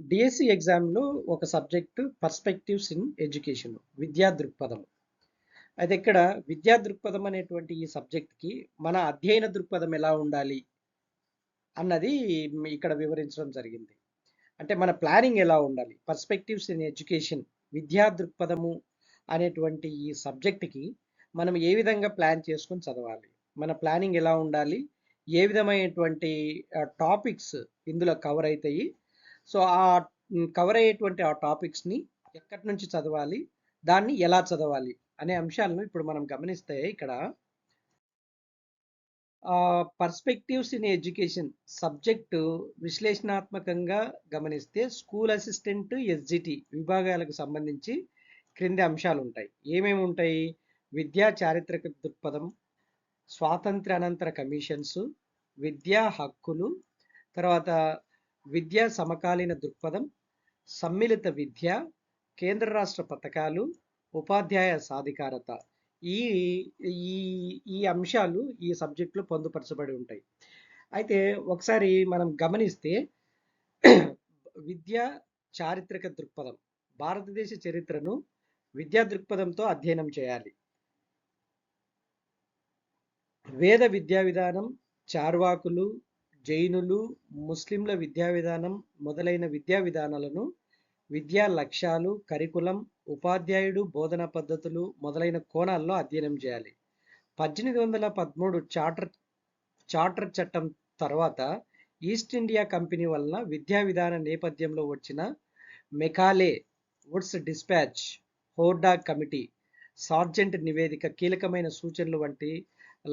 DSC ఎగ్జామ్లో ఒక subject perspectives in education విద్యా దృక్పథం. అయితే ఇక్కడ విద్యా దృక్పథం అనేటువంటి ఈ సబ్జెక్ట్కి మన అధ్యయన దృక్పథం ఎలా ఉండాలి అన్నది ఇక్కడ వివరించడం జరిగింది. అంటే మన ప్లానింగ్ ఎలా ఉండాలి, పర్స్పెక్టివ్స్ ఇన్ ఎడ్యుకేషన్ విద్యా దృక్పథము అనేటువంటి ఈ సబ్జెక్ట్కి మనం ఏ విధంగా ప్లాన్ చేసుకొని చదవాలి, మన ప్లానింగ్ ఎలా ఉండాలి, ఏ విధమైనటువంటి టాపిక్స్ ఇందులో కవర్ అవుతాయి. సో ఆ కవర్ అయ్యేటువంటి ఆ టాపిక్స్ని ఎక్కడి నుంచి చదవాలి, దాన్ని ఎలా చదవాలి అనే అంశాలను ఇప్పుడు మనం గమనిస్తే ఇక్కడ పర్స్పెక్టివ్స్ ఇన్ ఎడ్యుకేషన్ సబ్జెక్టు విశ్లేషణాత్మకంగా గమనిస్తే స్కూల్ అసిస్టెంట్ ఎస్జిటి విభాగాలకు సంబంధించి క్రింది అంశాలు ఉంటాయి. ఏమేమి ఉంటాయి? విద్యా చారిత్రక దృక్పథం, స్వాతంత్ర అనంతర కమిషన్స్, విద్యా హక్కులు, తర్వాత విద్యా సమకాలీన దృక్పథం, సమ్మిళిత విద్య, కేంద్ర రాష్ట్ర పథకాలు, ఉపాధ్యాయ సాధికారత. ఈ ఈ ఈ అంశాలు ఈ సబ్జెక్టులో పొందుపరచబడి ఉంటాయి. అయితే ఒకసారి మనం గమనిస్తే విద్యా చారిత్రక దృక్పథం, భారతదేశ చరిత్రను విద్యా దృక్పథంతో అధ్యయనం చేయాలి. వేద విద్యా విధానం, చార్వాకులు, జైనులు, ముస్లింల విద్యా విధానం మొదలైన విద్యా విధానాలను, విద్యా లక్ష్యాలు, కరికులం, ఉపాధ్యాయుడు, బోధనా పద్ధతులు మొదలైన కోణాల్లో అధ్యయనం చేయాలి. 1813 చార్టర్ చట్టం తర్వాత ఈస్ట్ ఇండియా కంపెనీ వలన విద్యా విధాన నేపథ్యంలో వచ్చిన Macaulay, Wood's dispatch, Hartog committee, Sargent నివేదిక కీలకమైన సూచనలు వంటి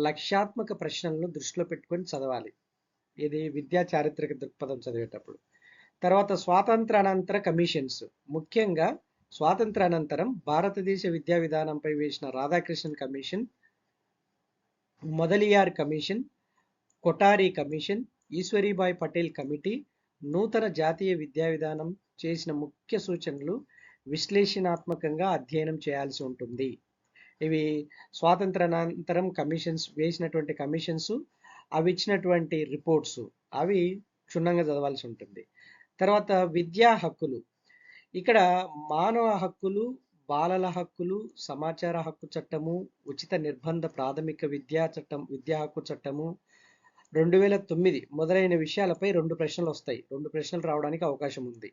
లక్ష్యాత్మక ప్రశ్నలను దృష్టిలో పెట్టుకొని చదవాలి. ఇది విద్యా చారిత్రక దృక్పథం చదివేటప్పుడు. తర్వాత స్వాతంత్రానంతర కమిషన్స్, ముఖ్యంగా స్వాతంత్రానంతరం భారతదేశ విద్యా విధానంపై వేసిన Radhakrishnan commission, Mudaliar commission, Kothari commission, Eshwari Bai Patel committee నూతన జాతీయ విద్యా విధానం చేసిన ముఖ్య సూచనలు విశ్లేషణాత్మకంగా అధ్యయనం చేయాల్సి ఉంటుంది. ఇవి స్వాతంత్రానంతరం కమిషన్స్ వేసినటువంటి కమిషన్స్, అవి ఇచ్చినటువంటి రిపోర్ట్స్, అవి క్షుణ్ణంగా చదవాల్సి ఉంటుంది. తర్వాత విద్యా హక్కులు, ఇక్కడ మానవ హక్కులు, బాలల హక్కులు, సమాచార హక్కు చట్టము, ఉచిత నిర్బంధ ప్రాథమిక విద్యా చట్టం, విద్యా హక్కు చట్టము 2009 మొదలైన విషయాలపై 2 ప్రశ్నలు వస్తాయి. 2 ప్రశ్నలు రావడానికి అవకాశం ఉంది.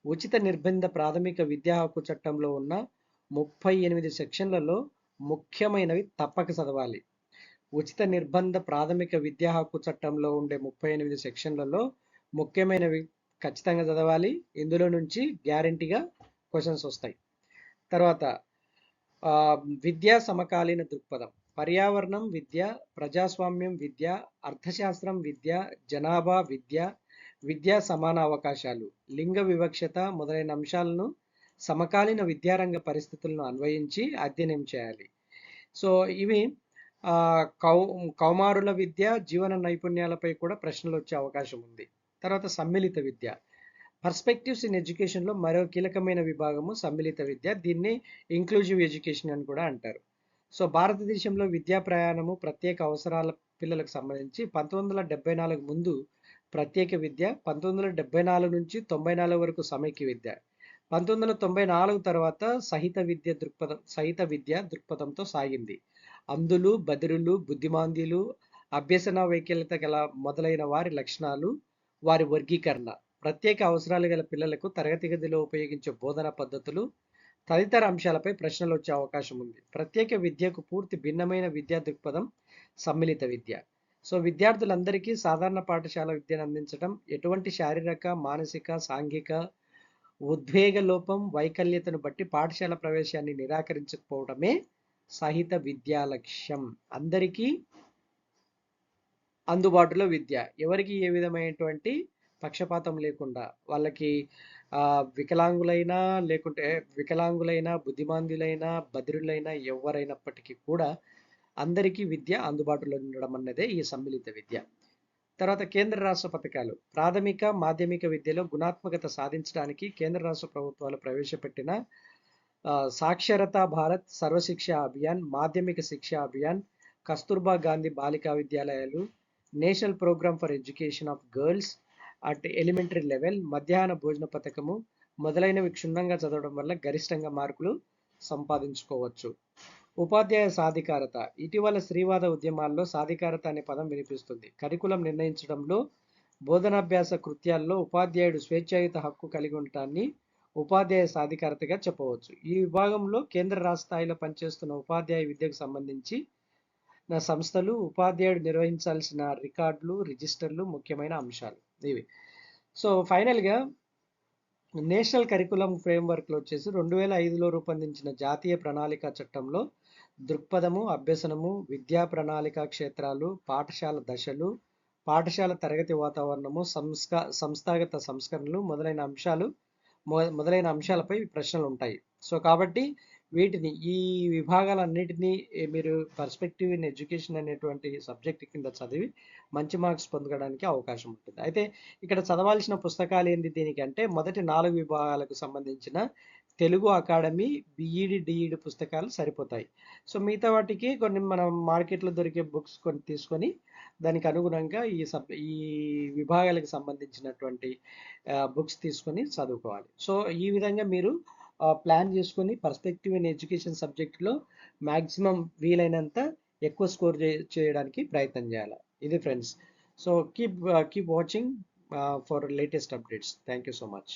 ఉచిత నిర్బంధ ప్రాథమిక విద్యా హక్కు చట్టంలో ఉన్న 38 సెక్షన్లలో ముఖ్యమైనవి తప్పక చదవాలి. ఉచిత నిర్బంధ ప్రాథమిక విద్యా హక్కు చట్టంలో ఉండే 38 సెక్షన్లలో ముఖ్యమైనవి ఖచ్చితంగా చదవాలి. ఇందులో నుంచి గ్యారంటీగా క్వశ్చన్స్ వస్తాయి. తర్వాత విద్యా సమకాలీన దృక్పథం, పర్యావరణం విద్య, ప్రజాస్వామ్యం విద్య, అర్థశాస్త్రం విద్య, జనాభా విద్య, విద్యా సమాన అవకాశాలు, లింగ వివక్షత మొదలైన అంశాలను సమకాలీన విద్యారంగ పరిస్థితులను అన్వయించి అధ్యయనం చేయాలి. సో ఇవి కౌమారుల విద్య, జీవన నైపుణ్యాలపై కూడా ప్రశ్నలు వచ్చే అవకాశం ఉంది. తర్వాత సమ్మిళిత విద్య, పర్స్పెక్టివ్స్ ఇన్ ఎడ్యుకేషన్లో మరో కీలకమైన విభాగము సమ్మిళిత విద్య. దీన్ని ఇంక్లూజివ్ ఎడ్యుకేషన్ అని కూడా అంటారు. సో భారతదేశంలో విద్యా ప్రయాణము ప్రత్యేక అవసరాల పిల్లలకు సంబంధించి 1974 ముందు ప్రత్యేక విద్య, 1974 నుంచి 94 వరకు సమైక్య విద్య, 1994 తర్వాత సహిత విద్య దృక్పథంతో సాగింది. అంధులు, బదిరులు, బుద్ధిమాంద్యులు, అభ్యసన వైకల్యత గల మొదలైన వారి లక్షణాలు, వారి వర్గీకరణ, ప్రత్యేక అవసరాలు గల పిల్లలకు తరగతి గదిలో ఉపయోగించే బోధనా పద్ధతులు తదితర అంశాలపై ప్రశ్నలు వచ్చే అవకాశం ఉంది. ప్రత్యేక విద్యకు పూర్తి భిన్నమైన విద్యా దృక్పథం సమ్మిళిత విద్య. సో విద్యార్థులందరికీ సాధారణ పాఠశాల విద్యను అందించడం, ఎటువంటి శారీరక, మానసిక, సాంఘిక ఉద్వేగ లోపం, వైకల్యతను బట్టి పాఠశాల ప్రవేశాన్ని నిరాకరించకపోవడమే సహిత విద్యా లక్ష్యం. అందరికీ అందుబాటులో విద్య, ఎవరికి ఏ విధమైనటువంటి పక్షపాతం లేకుండా, వాళ్ళకి వికలాంగులైనా, బుద్ధిమాంద్యులైనా, బదిరులైనా ఎవరైనప్పటికీ కూడా అందరికీ విద్య అందుబాటులో ఉండడం అన్నదే ఈ సమ్మిళిత విద్య. తర్వాత కేంద్ర రాష్ట్ర పథకాలు, ప్రాథమిక మాధ్యమిక విద్యలో గుణాత్మకత సాధించడానికి కేంద్ర రాష్ట్ర ప్రభుత్వాలు ప్రవేశపెట్టిన సాక్షరతా భారత్, సర్వశిక్ష అభియాన్, మాధ్యమిక శిక్ష అభియాన్, కస్తూర్బా గాంధీ బాలికా విద్యాలయాలు, national programme for education of girls, at elementary level, మధ్యాహ్న భోజన పథకము మొదలైనవి క్షుణ్ణంగా చదవడం వల్ల గరిష్టంగా మార్కులు సంపాదించుకోవచ్చు. ఉపాధ్యాయ సాధికారత. ఇటీవల స్త్రీవాద ఉద్యమాల్లో సాధికారత అనే పదం వినిపిస్తుంది. కరికులం నిర్ణయించడంలో, బోధనాభ్యాస కృత్యాల్లో ఉపాధ్యాయుడు స్వేచ్ఛాయుత హక్కు కలిగి ఉండటాన్ని ఉపాధ్యాయ సాధికారతగా చెప్పవచ్చు. ఈ విభాగంలో కేంద్ర రాష్ట్ర స్థాయిలో పనిచేస్తున్న ఉపాధ్యాయ విద్యకు సంబంధించి సంస్థలు, ఉపాధ్యాయుడు నిర్వహించాల్సిన రికార్డులు, రిజిస్టర్లు ముఖ్యమైన అంశాలు ఇవి. సో ఫైనల్గా నేషనల్ కరికులం ఫ్రేమ్వర్క్లో వచ్చేసి 2005లో రూపొందించిన జాతీయ ప్రణాళిక చట్టంలో దృక్పథము, అభ్యసనము, విద్యా ప్రణాళిక క్షేత్రాలు, పాఠశాల దశలు, పాఠశాల తరగతి వాతావరణము, సంస్థాగత సంస్కరణలు మొదలైన అంశాలపై ప్రశ్నలు ఉంటాయి. సో కాబట్టి వీటిని, ఈ విభాగాలన్నిటినీ మీరు పర్స్పెక్టివ్ ఇన్ ఎడ్యుకేషన్ అనేటువంటి సబ్జెక్ట్ కింద చదివి మంచి మార్క్స్ పొందడానికి అవకాశం ఉంటుంది. అయితే ఇక్కడ చదవాల్సిన పుస్తకాలు ఏంటి దీనికంటే, మొదటి 4 విభాగాలకు సంబంధించిన తెలుగు అకాడమీ, బిఈడి, డిఈడి పుస్తకాలు సరిపోతాయి. సో మిగతా వాటికి కొన్ని మనం మార్కెట్లో దొరికే బుక్స్ కొన్ని తీసుకొని దానికి అనుగుణంగా ఈ విభాగాలకు సంబంధించినటువంటి బుక్స్ తీసుకొని చదువుకోవాలి. సో ఈ విధంగా మీరు ప్లాన్ చేసుకొని పర్స్పెక్టివ్ ఇన్ ఎడ్యుకేషన్ సబ్జెక్ట్లో మ్యాక్సిమం వీలైనంత ఎక్కువ స్కోర్ చేయడానికి ప్రయత్నం చేయాలి. ఇది friends. So keep watching for latest updates. Thank you so much.